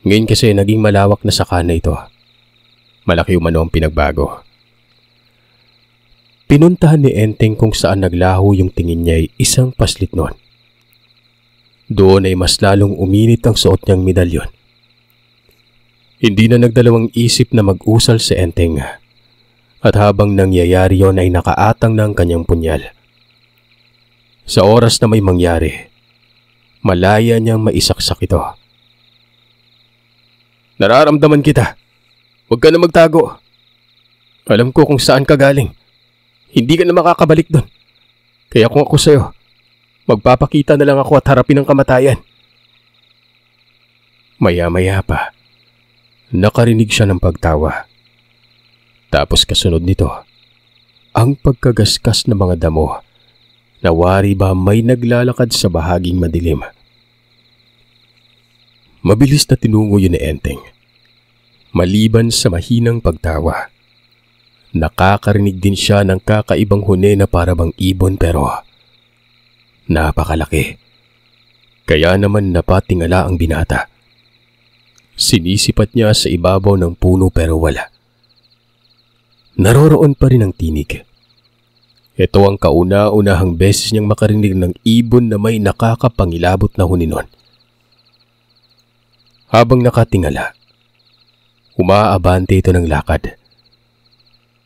Speaker 2: Ngayon kasi naging malawak na saka na ito. Malaki umano ang pinagbago. Pinuntahan ni Enteng kung saan naglaho yung tingin niya ay isang paslit noon. Doon ay mas lalong uminit ang suot niyang medalyon. Hindi na nagdalawang isip na mag-usal si Enteng at habang nangyayari yon ay nakaatang na ang kanyang punyal. Sa oras na may mangyari, malaya niyang maisaksak ito. Nararamdaman kita. Huwag ka na magtago. Alam ko kung saan ka galing. Hindi ka na makakabalik doon. Kaya kung ako sa'yo, magpapakita na lang ako at harapin ang kamatayan. Maya-maya pa, nakarinig siya ng pagtawa. Tapos kasunod nito, ang pagkagaskas ng mga damo na wari ba may naglalakad sa bahaging madilim. Mabilis na tinungo yun ni Enteng. Maliban sa mahinang pagtawa, nakakarinig din siya ng kakaibang huni na parabang ibon pero napakalaki. Kaya naman napatingala ang binata. Sinisipat niya sa ibabaw ng puno pero wala. Naroroon pa rin ang tinig. Ito ang kauna-unahang beses niyang makarinig ng ibon na may nakakapangilabot na huni nun. Habang nakatingala, umaabante ito ng lakad.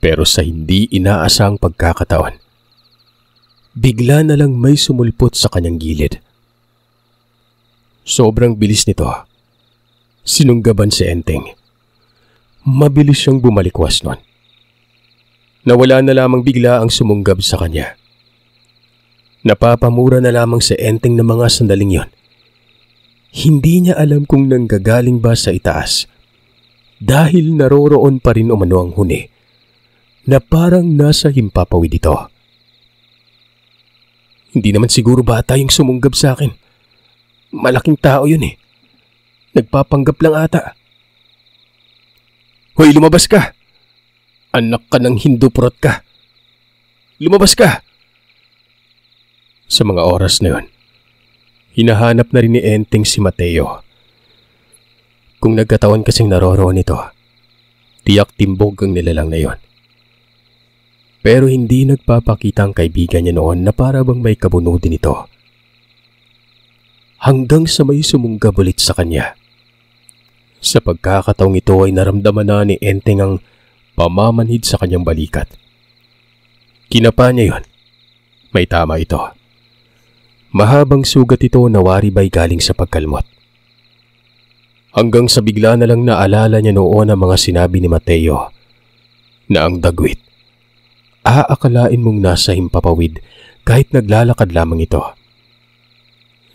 Speaker 2: Pero sa hindi inaasang pagkakataon, bigla na lang may sumulpot sa kanyang gilid. Sobrang bilis nito. Sinunggaban si Enteng. Mabilis siyang bumalikwas nun. Nawala na lamang bigla ang sumunggab sa kanya. Napapamura na lamang si Enteng ng mga sandaling yon. Hindi niya alam kung nanggagaling ba sa itaas dahil naroroon pa rin umano ang huni na parang nasa himpapawid ito. Hindi naman siguro bata yung sumunggab sa akin. Malaking tao yun eh. Nagpapanggap lang ata. Hoy, lumabas ka! Anak ka ng Hinduprot ka! Lumabas ka! Sa mga oras na yun, hinahanap na rin ni Enteng si Mateo. Kung nagkataon kasing naroroon ito, tiyak timbog ang nilalang na yon. Pero hindi nagpapakita ang kaibigan niya noon na para bang may kabunutin ito. Hanggang sa may sumunggab ulit sa kanya. Sa pagkakataong ito ay naramdaman na ni Enteng ang pamamanhid sa kanyang balikat. Kinapa niya yon. May tama ito. Mahabang sugat ito na wari ba'y galing sa pagkalmot. Hanggang sa bigla na lang naalala niya noon ang mga sinabi ni Mateo na ang dagwit, aakalain mong nasa himpapawid kahit naglalakad lamang ito.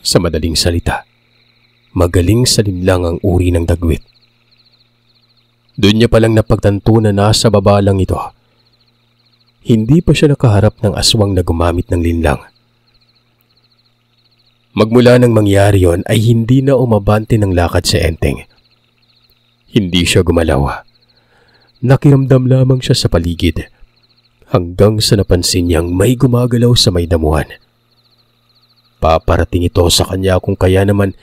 Speaker 2: Sa madaling salita, magaling sa linlang ang uri ng dagwit. Doon niya palang napagtanto na nasa baba lang ito. Hindi pa siya nakaharap ng aswang na gumamit ng linlang. Magmula nang mangyari yon ay hindi na umabante ng lakad si Enteng. Hindi siya gumalaw. Nakiramdam lamang siya sa paligid hanggang sa napansin niyang may gumagalaw sa may damuhan. Paparating ito sa kanya kung kaya naman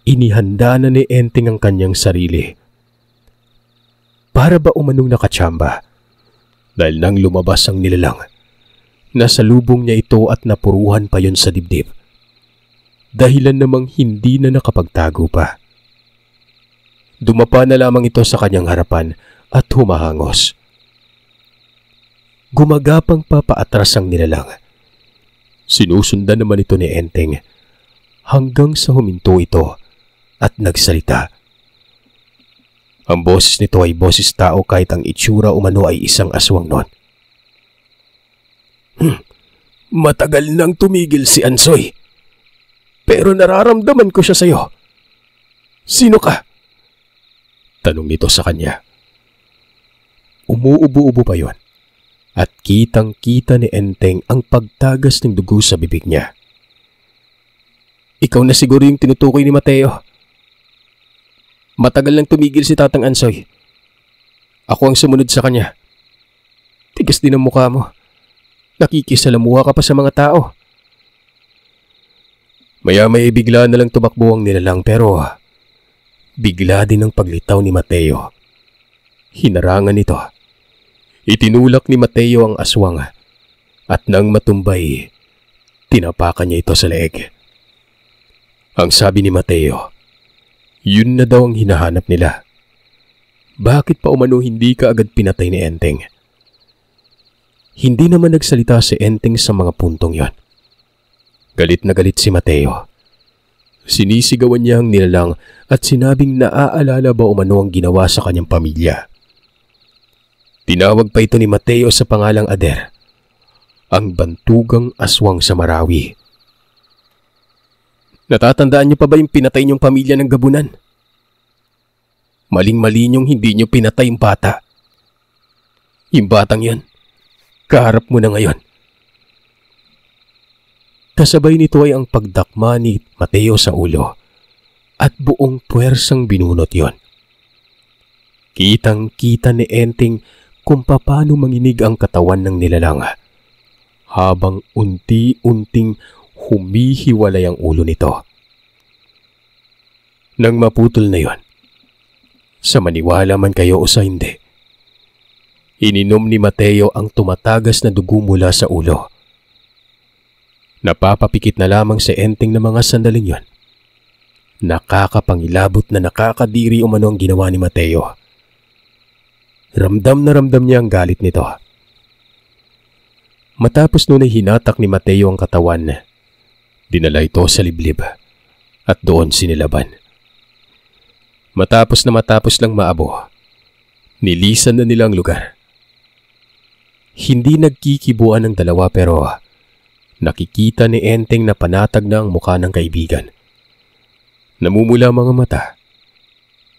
Speaker 2: inihanda na ni Enteng ang kanyang sarili. Para ba umanong nakatsamba? Dahil nang lumabas ang nilalang, nasalubong niya ito at napuruhan pa yon sa dibdib. Dahilan namang hindi na nakapagtago pa. Dumapa na lamang ito sa kanyang harapan at humahangos. Gumagapang pa paatras ang nilalang. Sinusundan naman ito ni Enteng hanggang sa huminto ito at nagsalita. Ang boses nito ay boses tao kahit ang itsura umano ay isang aswang noon. Matagal nang tumigil si Ansoy. Pero nararamdaman ko siya sa iyo. Sino ka? Tanong nito sa kanya. Umuubo-ubo pa yon at kitang-kita ni Enteng ang pagtagas ng dugo sa bibig niya. Ikaw na siguro yung tinutukoy ni Mateo. Matagal nang tumigil si Tatang Ansoy. Ako ang sumunod sa kanya. Tigas din ang mukha mo. Nakikisalamuha ka pa sa mga tao. Maya-maya bigla na lang tumakbo ang nilalang pero bigla din ang paglitaw ni Mateo. Hinarangan nito. Itinulak ni Mateo ang aswang at nang matumbay, tinapakan niya ito sa leeg. Ang sabi ni Mateo, yun na daw ang hinahanap nila. Bakit pa umano hindi ka agad pinatay ni Enteng? Hindi naman nagsalita si Enteng sa mga puntong yon. Galit na galit si Mateo. Sinisigawan niya ang nilalang at sinabing naaalala ba umano ang ginawa sa kanyang pamilya. Tinawag pa ito ni Mateo sa pangalang Ader, ang bantugang aswang sa Marawi. Natatandaan niyo pa ba yung pinatay niyong pamilya ng Gabunan? Maling-mali niyong hindi niyo pinatay yung bata. Yung batang yan, kaharap mo na ngayon. Kasabay nito ay ang pagdakma ni Mateo sa ulo at buong puwersang binunot yon. Kitang-kita ni Enteng kung paano manginig ang katawan ng nilalang habang unti-unting humihiwalay ang ulo nito. Nang maputol na yon, sa maniwala man kayo o sa hindi, ininom ni Mateo ang tumatagas na dugo mula sa ulo. Napapapikit na lamang si Enteng ng mga sandaling yon. Nakakapangilabot na nakakadiri umano ang ginawa ni Mateo. Ramdam na ramdam niya ang galit nito. Matapos noon ay hinatak ni Mateo ang katawan. Dinala ito sa liblib at doon sinilaban. Matapos lang maabo, nilisan na nila ang lugar. Hindi nagkikibuan ang dalawa pero nakikita ni Enteng na panatag na ang mukha ng kaibigan. Namumula mga mata,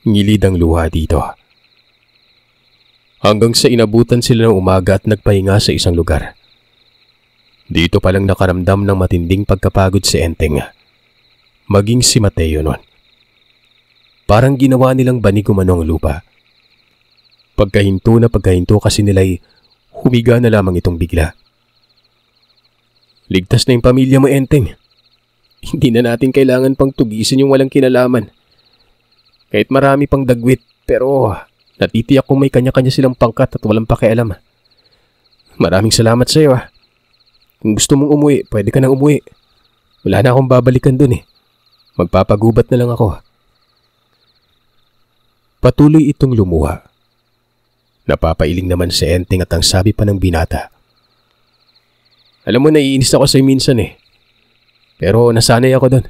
Speaker 2: ngilid ang luha dito. Hanggang sa inabutan sila ng umaga at nagpahinga sa isang lugar. Dito palang nakaramdam ng matinding pagkapagod si Enteng. Maging si Mateo nun. Parang ginawa nilang banig umano ang lupa. Pagkahinto kasi nila'y humiga na lamang itong bigla. Ligtas na yung pamilya mo, Enteng. Hindi na natin kailangan pang tugisin yung walang kinalaman. Kahit marami pang dagwit, pero natitiyak kung may kanya-kanya silang pangkat at walang pakialam. Maraming salamat sa iyo. Kung gusto mong umuwi, pwede ka nang umuwi. Wala na akong babalikan dun eh. Magpapagubat na lang ako. Patuloy itong lumuha. Napapailing naman si Enteng at ang sabi pa ng binata. Alam mo, naiinis ako sa'yo minsan eh. Pero nasanay ako doon.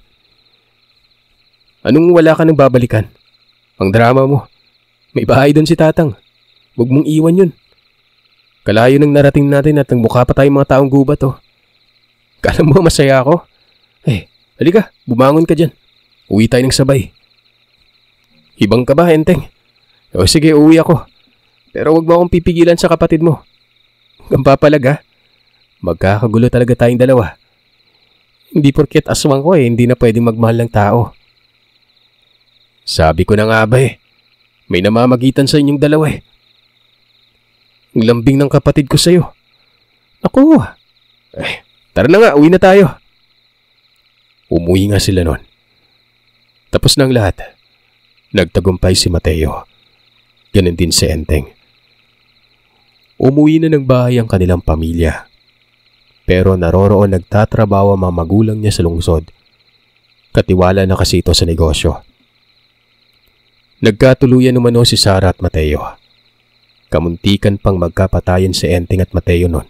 Speaker 2: Anong wala ka nang babalikan? Ang drama mo. May bahay doon si Tatang. Huwag mong iwan yun. Kalayo nang narating natin at nagmukha pa tayong mga taong gubat oh. Kala mo masaya ako? Halika, bumangon ka dyan. Uwi tayo ng sabay. Ibang ka ba, Enteng? O sige, uwi ako. Pero wag mo akong pipigilan sa kapatid mo. Ang papalag ha. Magkakagulo talaga tayong dalawa. Hindi porket aswang ko hindi na pwedeng magmahal ng tao. Sabi ko na nga ba may namamagitan sa inyong dalawa Ang lambing ng kapatid ko sa'yo. Ako. Tara na nga, uwi na tayo. Umuwi nga sila nun. Tapos na ang lahat. Nagtagumpay si Mateo. Ganun din si Enteng. Umuwi na ng bahay ang kanilang pamilya. Pero naroroon nagtatrabaho ang mga magulang niya sa lungsod. Katiwala na kasi ito sa negosyo. Nagkatuluyan umano si Sara at Mateo. Kamuntikan pang magkapatayan si Enteng at Mateo nun.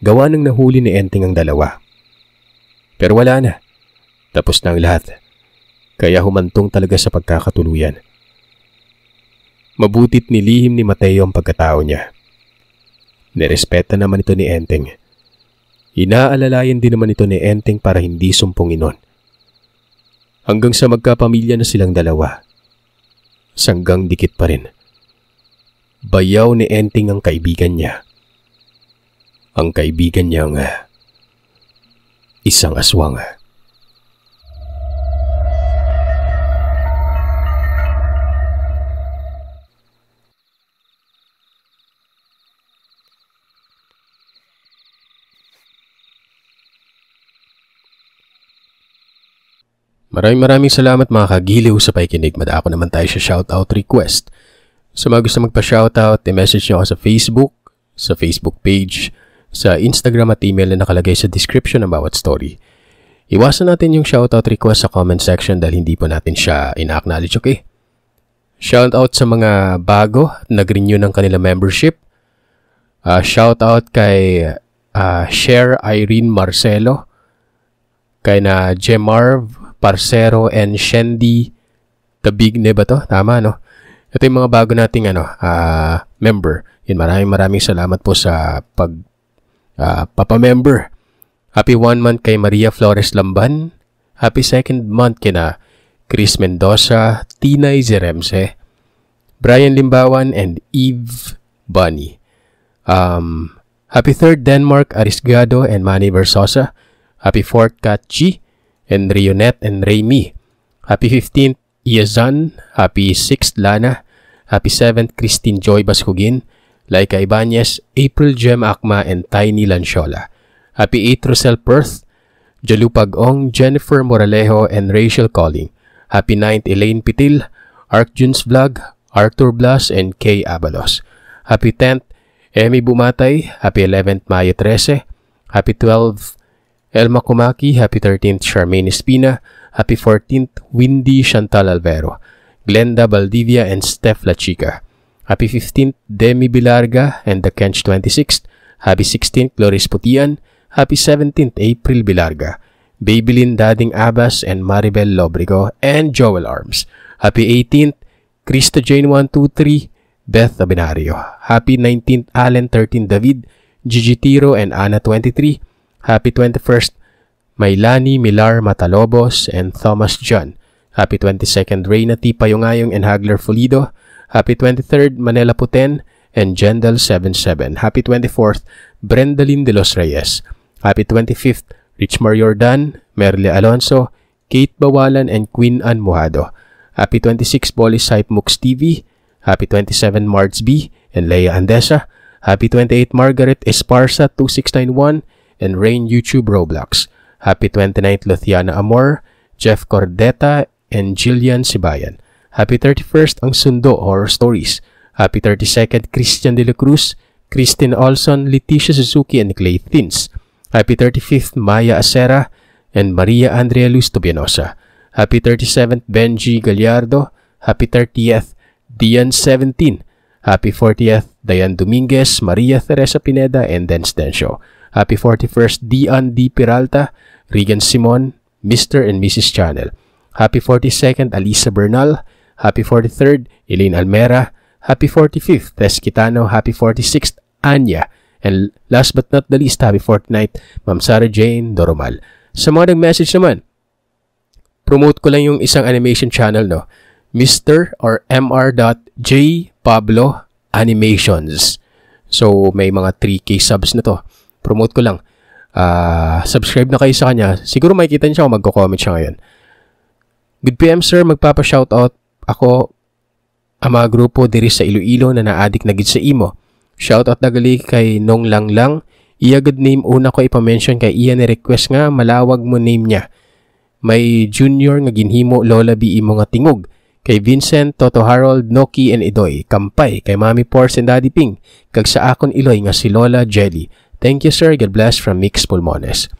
Speaker 2: Gawa ng nahuli ni Enteng ang dalawa. Pero wala na. Tapos na ang lahat. Kaya humantong talaga sa pagkakatuluyan. Mabutit nilihim ni Mateo ang pagkatao niya. Nirespeta naman ito ni Enteng. Inaalalayan din naman ito ni Enteng para hindi sumpungin nun. Hanggang sa magkapamilya na silang dalawa. Sanggang dikit pa rin. Bayaw ni Enteng ang kaibigan niya. Ang kaibigan niyang isang aswang. Maraming salamat mga kagiliw sa pakikinig. Madako naman tayo sa shoutout request. Sa mga gusto magpa-shoutout, i-message nyo ako sa Facebook page, sa Instagram at email na nakalagay sa description ng bawat story. Iwasan natin yung shoutout request sa comment section dahil hindi po natin siya ina-acknowledge, okay? Shoutout sa mga bago at nag-renew ng kanila membership. Shoutout kay Cher Irene Marcelo, kay na Jemarv Parcero and Shendi Tabigne ba to? Tama, no? Ito yung mga bago nating member. Yun, maraming salamat po sa papa-member. Happy 1 month kay Maria Flores Lamban. Happy 2nd month kina Chris Mendoza, Tinay Zeremse, Brian Limbawan, and Eve Bunny. Happy 3rd Denmark Arisgado and Manny Versosa. Happy 4th Kat G and Rionette and Raymi. Happy 15th Iazan. Happy 6th Lana. Happy 7th Christine Joy Bascugin, Laika Ibanez, April Gem Akma, and Tiny Lanciola. Happy 8th Rosel Perth, Jalupag Ong, Jennifer Moralejo, and Rachel Calling. Happy 9th Elaine Pitil, Arcjuns Vlog, Arthur Blas, and Kay Abalos. Happy 10th Emmy Bumatay. Happy 11th Mayo 13. Happy 12th Elma Kumaki. Happy 13th Charmaine Espina. Happy 14th Windy Chantal Alvero, Glenda Valdivia, and Steph La Chica. Happy 15th Demi Bilarga and the Kench 26th. Happy 16th Loris Putian. Happy 17th April Bilarga, Babylin Dading Abbas, and Maribel Lobrigo, and Joel Arms. Happy 18th Krista Jane 123, Beth Abinario. Happy 19th Allen 13 David, Gigi Tiro, and Ana 23. Happy 21st Maylani Milar Matalobos and Thomas John. Happy 22nd Reyna T. Payungayong and Hagler Fulido. Happy 23rd Manila Puten and Jendal 77. Happy 24th Brendalyn De Los Reyes. Happy 25th Richmar Jordan, Merle Alonso, Kate Bawalan, and Queen Ann Mojado. Happy 26th Bolis Hype Mux TV. Happy 27 Marts B and Leia Andesa. Happy 28 Margaret Esparza 2691 and Rain YouTube Roblox. Happy 29th Luciana Amor, Jeff Cordeta, and Jillian Sibayan. Happy 31st Ang Sundo Horror Stories. Happy 32nd Christian De La Cruz, Christine Olson, Leticia Suzuki, and Clay Thins. Happy 35th Maya Acera and Maria Andrea Luz Tobianosa. Happy 37th Benji Gallardo. Happy 30th Dian 17. Happy 40th Diane Dominguez, Maria Teresa Pineda, and Dance Densho. Happy 41st Dian D. Peralta, Regan Simon, Mr. and Mrs. Channel. Happy 42nd Alisa Bernal. Happy 43rd Elaine Almera. Happy 45th Tess Quitano. Happy 46th Anya And last but not the least, happy fortnight, Ma'am Sarah Jane Doromal. Sa mga nag-message naman, promote ko lang yung isang animation channel, no? Mr. or Mr.J. Pablo Animations. So, may mga 3K subs na to. Promote ko lang. Subscribe na kayo sa kanya. Siguro makikita niyo siya kung magko-comment siya ngayon. Good PM, sir. Magpapa-shoutout ako ang mga grupo diri sa Iloilo na na-addict na gid sa imo. Shoutout na gali kay Nong Lang. Iya good name una ko ipamention kay iya ni request nga malawag mo name niya. May junior nga ginhimo Lola B imo nga tingog. Kay Vincent, Toto Harold, Noki, and Idoy. Kampay kay Mami Pors and Daddy Ping. Kag sa akon Iloy nga si Lola Jelly. Thank you, sir. God bless from Mix Pulmones.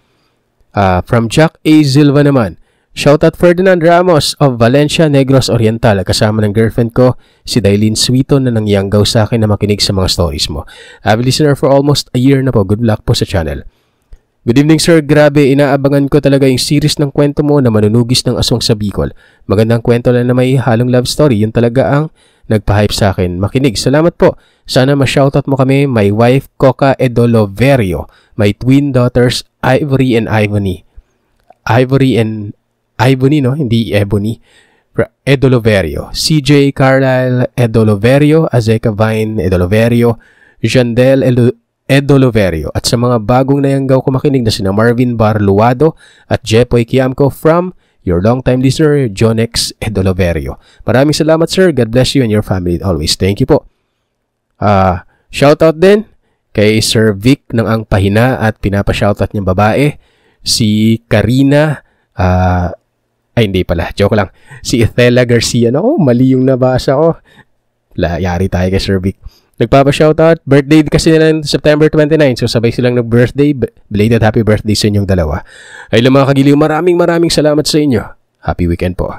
Speaker 2: From Jack A. Silva naman. Shoutout Ferdinand Ramos of Valencia, Negros Oriental. Kasama ng girlfriend ko, si Dailin Suito na nangyanggaw sa akin na makinig sa mga stories mo. I've been listener for almost a year na po. Good luck po sa channel. Good evening, sir. Grabe, inaabangan ko talaga yung series ng kwento mo na manunugis ng aswang sa Bicol. Magandang kwento lang na may halong love story. Yun talaga ang nagpa-hype sa akin. Makinig. Salamat po. Sana ma-shoutout mo kami. My wife, Coca Edoloverio. My twin daughters, Ivory and Ivony. Ivory and Ivony, no? Hindi Ebony. Edoloverio. CJ Carlisle Edoloverio. Azeka Vine Edoloverio. Jandel Edoloverio. At sa mga bagong nayanggaw ko makinig na sina Marvin Barluado at Jepoy Kiamco from your longtime listener, Jonex Edoloverio. Maraming salamat, sir. God bless you and your family always. Thank you po. Shoutout din kay Sir Vic ng Ang Pahina at pinapa-shoutout niyang babae, si Karina, ay hindi pala, joke lang, si Ethela Garcia. Naku, mali yung nabasa ko. Yari tayo kay Sir Vic. Nagpapa-shoutout, birthday kasi nila September 29, so sabay silang nag-birthday. Belated happy birthday sa inyong dalawa. Ay mga kagiliw, maraming salamat sa inyo. Happy weekend po.